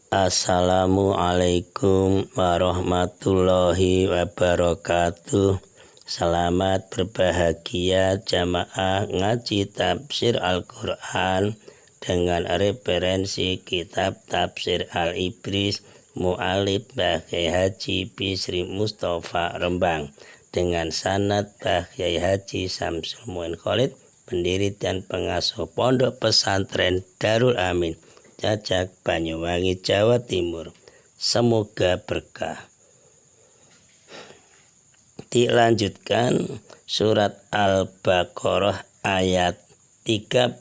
Assalamualaikum warahmatullahi wabarakatuh. Selamat berbahagia jamaah ngaji tafsir Al-Quran dengan referensi kitab tafsir Al-Ibris mu'alif Mbah Kyai Haji Bisri Mustafa Rembang dengan sanad Mbah Kyai Haji Samsul Muin Khalid, pendiri dan pengasuh Pondok Pesantren Darul Amin, Cacak, Banyuwangi, Jawa Timur. Semoga berkah. Dilanjutkan surat Al-Baqarah ayat 32,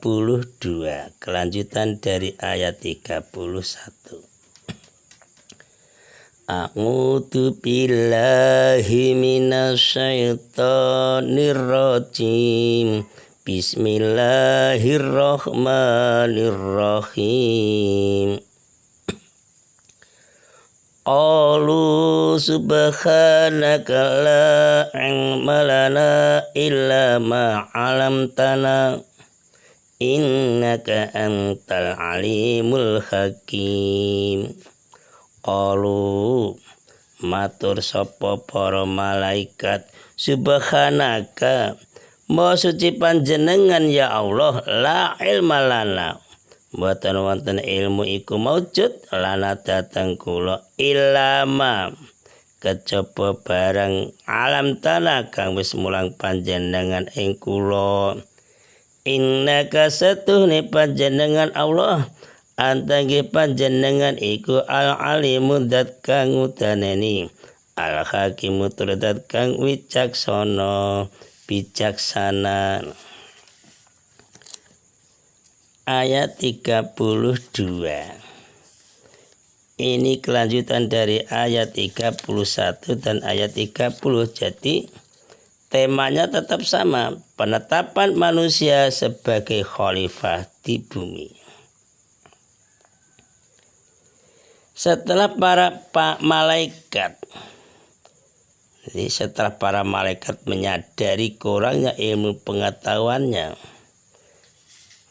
kelanjutan dari ayat 31. A'udzu billahi minasyaitonir rajim. Bismillahirrahmanirrahim. Qalu subhanaka la ilma lana illa ma 'allamtana innaka antal alimul hakim. Qalu matur sapa para malaikat, subhanaka maha suci panjenengan ya Allah, la ilma lana mboten wonten ilmu iku maujud lana dateng kula ilama kejaba barang alam tanah kang wis mulang panjenengan ing kula. Innaka setuhne panjenengan Allah antangi panjenengan iku al alimu dat kang udaneni, al hakimu tur dat kang wicaksana bijaksana. Ayat 32 ini kelanjutan dari ayat 31 dan ayat 30. Jadi temanya tetap sama, penetapan manusia sebagai khalifah di bumi. Setelah para malaikat, jadi setelah para malaikat menyadari kurangnya ilmu pengetahuannya,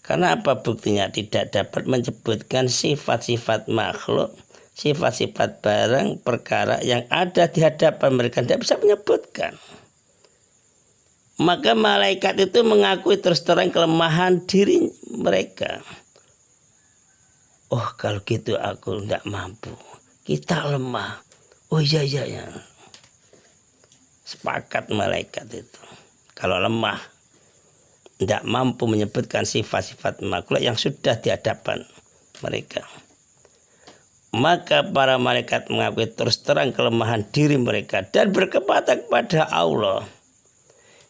karena apa buktinya tidak dapat menyebutkan sifat-sifat makhluk, sifat-sifat barang perkara yang ada di hadapan mereka, tidak bisa menyebutkan. Maka malaikat itu mengakui terus terang kelemahan diri mereka. Oh, kalau gitu aku tidak mampu, kita lemah. Oh iya. Sepakat malaikat itu, kalau lemah, tidak mampu menyebutkan sifat-sifat makhluk yang sudah di hadapan mereka. Maka para malaikat mengakui terus terang kelemahan diri mereka dan berkata kepada Allah,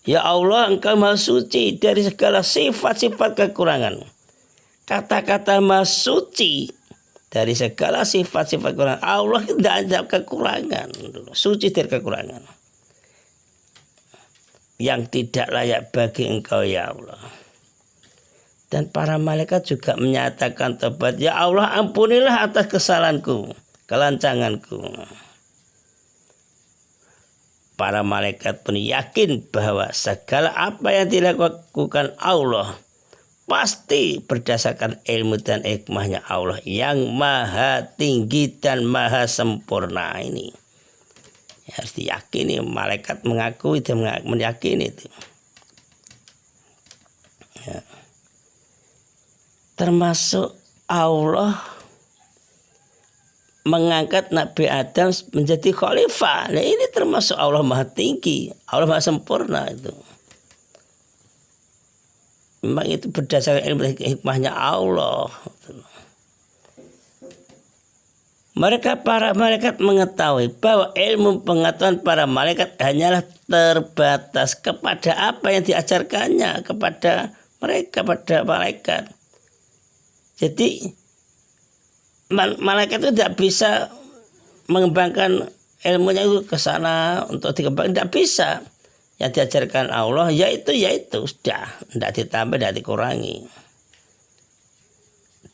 ya Allah, Engkau maha suci dari segala sifat-sifat kekurangan. Kata-kata maha suci dari segala sifat-sifat kekurangan. Allah tidak ada kekurangan, suci dari kekurangan yang tidak layak bagi Engkau ya Allah. Dan para malaikat juga menyatakan tobat, ya Allah, ampunilah atas kesalahanku, kelancanganku. Para malaikat pun yakin bahwa segala apa yang dilakukan Allah pasti berdasarkan ilmu dan hikmahnya Allah yang maha tinggi dan maha sempurna. Ini harus diyakini, malaikat mengakui dan meyakini itu. Ya. Termasuk Allah mengangkat Nabi Adam menjadi khalifah. Nah, ini termasuk Allah maha tinggi, Allah maha sempurna itu. Memang itu berdasarkan ilmu hikmahnya Allah. Mereka para malaikat mengetahui bahwa ilmu pengetahuan para malaikat hanyalah terbatas kepada apa yang diajarkannya kepada mereka, pada malaikat. Jadi malaikat itu tidak bisa mengembangkan ilmunya itu ke sana untuk dikembangkan, tidak bisa. Yang diajarkan Allah yaitu sudah, tidak ditambah, tidak dikurangi.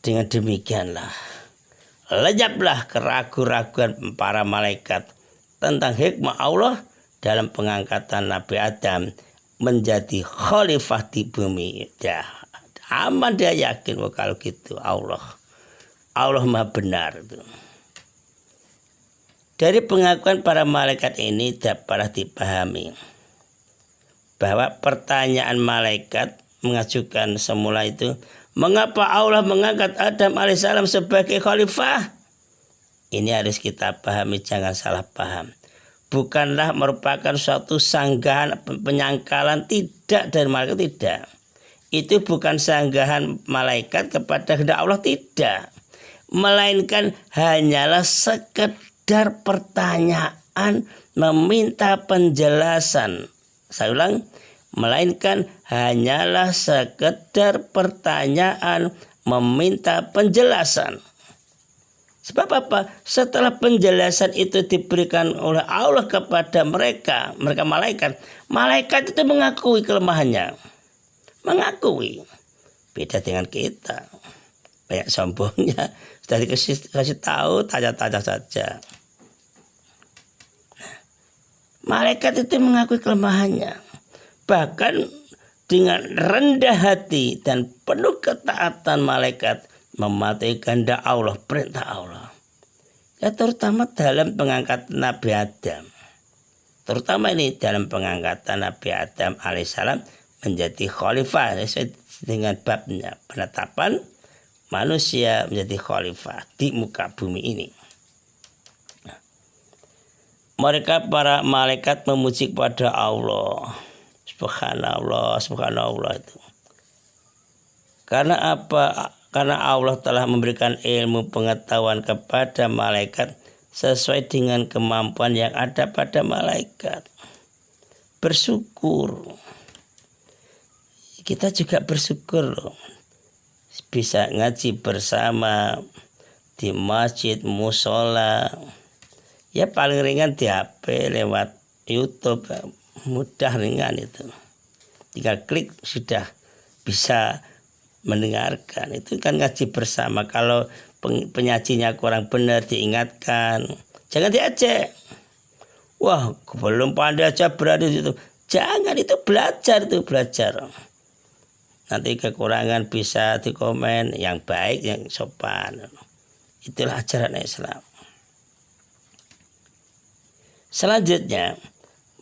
Dengan demikianlah lenyaplah keraguan-raguan para malaikat tentang hikmah Allah dalam pengangkatan Nabi Adam menjadi khalifah di bumi. Ya, aman, dia yakin kalau gitu Allah Allah Maha benar. Dari pengakuan para malaikat ini dapatlah dipahami bahwa pertanyaan malaikat mengajukan semula itu, mengapa Allah mengangkat Adam alaihissalam sebagai khalifah? Ini harus kita pahami, jangan salah paham. Bukanlah merupakan suatu sanggahan penyangkalan, tidak, dari malaikat, tidak. Itu bukan sanggahan malaikat kepada kehendak Allah, tidak. Melainkan hanyalah sekedar pertanyaan meminta penjelasan. Saya ulang, melainkan hanyalah sekedar pertanyaan meminta penjelasan. Sebab apa? Setelah penjelasan itu diberikan oleh Allah kepada mereka malaikat, malaikat itu mengakui kelemahannya. Mengakui. Beda dengan kita. Banyak sombongnya. Sudah dikasih tahu, tanya-tanya saja. Malaikat itu mengakui kelemahannya. Bahkan dengan rendah hati dan penuh ketaatan malaikat mematuhi kehendak Allah, perintah Allah. Ya, terutama dalam pengangkatan Nabi Adam. Terutama ini dalam pengangkatan Nabi Adam alaihissalam menjadi khalifah sesuai dengan babnya, penetapan manusia menjadi khalifah di muka bumi ini. Mereka para malaikat memuji kepada Allah. Subhanallah, subhanallah itu. Karena apa? Karena Allah telah memberikan ilmu pengetahuan kepada malaikat sesuai dengan kemampuan yang ada pada malaikat. Bersyukur. Kita juga bersyukur loh. Bisa ngaji bersama di masjid, musola. Ya paling ringan di HP lewat YouTube, mudah ringan itu. Tinggal klik sudah bisa mendengarkan. Itu kan ngaji bersama. Kalau penyajinya kurang benar diingatkan, jangan diajak. Wah, belum pandai aja berada di situ. Jangan, itu belajar, itu belajar. Nanti kekurangan bisa dikomen yang baik, yang sopan. Itulah ajaran Islam. Selanjutnya,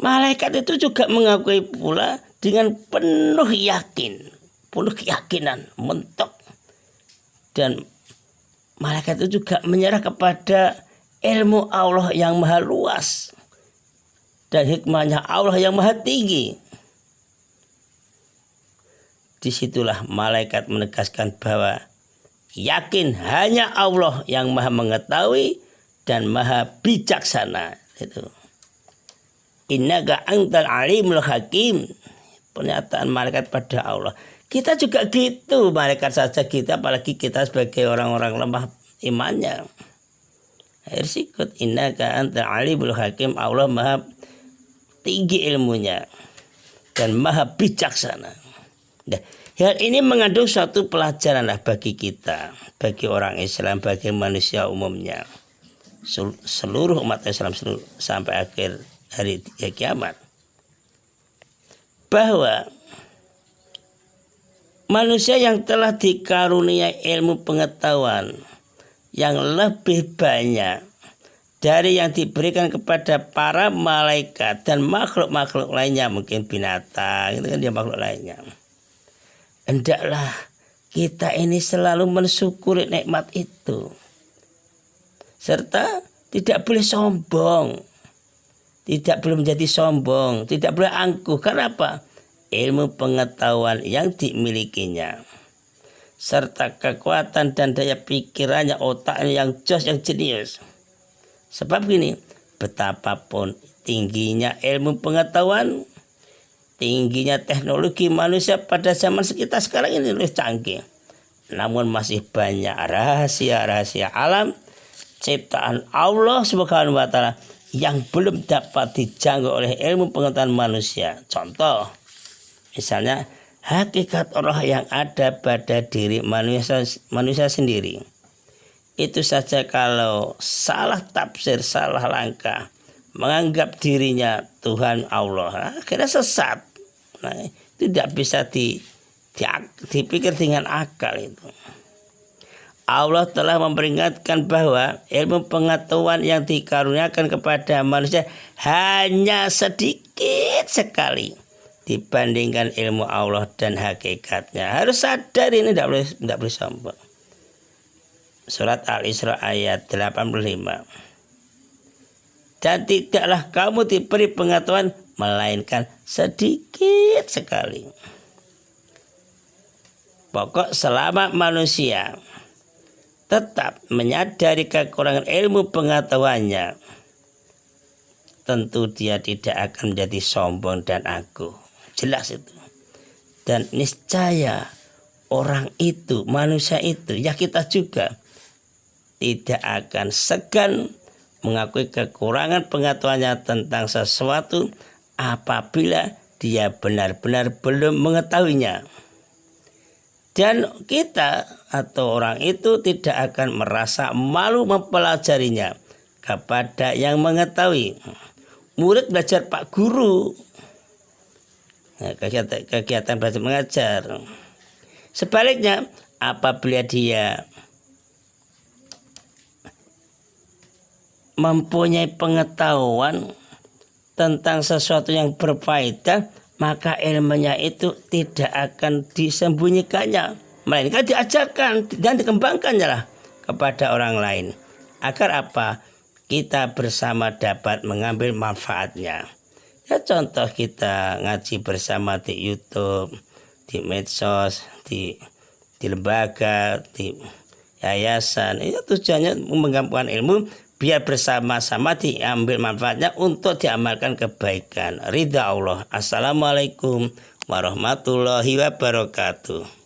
malaikat itu juga mengakui pula dengan penuh yakin, penuh keyakinan, mentok. Dan malaikat itu juga menyerah kepada ilmu Allah yang maha luas dan hikmahnya Allah yang maha tinggi. Disitulah malaikat menegaskan bahwa yakin hanya Allah yang maha mengetahui dan maha bijaksana. Itu. Innaka antal alimul hakim. Pernyataan malaikat pada Allah. Kita juga gitu, malaikat saja kita, apalagi kita sebagai orang-orang lemah imannya. Harus ikut. Innaka antal alimul hakim. Allah maha tinggi ilmunya dan maha bijaksana. Nah, hal ini mengandung suatu pelajaran lah bagi kita, bagi orang Islam, bagi manusia umumnya, seluruh umat Islam sampai akhir hari kiamat, bahwa manusia yang telah dikaruniai ilmu pengetahuan yang lebih banyak dari yang diberikan kepada para malaikat dan makhluk-makhluk lainnya, mungkin binatang, itu kan dia makhluk lainnya. Hendaklah kita ini selalu mensyukuri nikmat itu. Serta tidak boleh sombong. Tidak boleh menjadi sombong. Tidak boleh angkuh. Karena apa? Ilmu pengetahuan yang dimilikinya. Serta kekuatan dan daya pikirannya, otaknya yang jos, yang jenius. Sebab gini, betapapun tingginya ilmu pengetahuan, tingginya teknologi manusia pada zaman kita sekarang ini lebih canggih. Namun masih banyak rahasia-rahasia alam ciptaan Allah Subhanahu wa taala yang belum dapat dijangkau oleh ilmu pengetahuan manusia. Contoh, misalnya hakikat roh yang ada pada diri manusia sendiri. Itu saja kalau salah tafsir, salah langkah, menganggap dirinya Tuhan Allah, akhirnya sesat. Nah, tidak bisa dipikir dengan akal itu. Allah telah memperingatkan bahwa ilmu pengetahuan yang dikaruniakan kepada manusia hanya sedikit sekali dibandingkan ilmu Allah dan hakikatnya. Harus sadar ini, tidak boleh sombong. Surat Al-Isra ayat 85. Dan tidaklah kamu diberi pengetahuan melainkan sedikit sekali. Pokok selama manusia tetap menyadari kekurangan ilmu pengetahuannya, tentu dia tidak akan menjadi sombong dan angkuh. Jelas itu. Dan niscaya orang itu, manusia itu, ya kita juga, tidak akan segan mengakui kekurangan pengetahuannya tentang sesuatu apabila dia benar-benar belum mengetahuinya. Dan kita atau orang itu tidak akan merasa malu mempelajarinya kepada yang mengetahui. Murid belajar Pak Guru. Nah, kegiatan belajar mengajar. Sebaliknya, apabila dia mempunyai pengetahuan tentang sesuatu yang berfaedah, maka ilmunya itu tidak akan disembunyikannya, melainkan diajarkan dan dikembangkannya lah kepada orang lain. Agar apa? Kita bersama dapat mengambil manfaatnya. Ya, contoh kita ngaji bersama di YouTube, di medsos, di lembaga, di yayasan. Itu tujuannya menggabungkan ilmu biar bersama-sama diambil manfaatnya untuk diamalkan kebaikan. Ridha Allah. Assalamualaikum warahmatullahi wabarakatuh.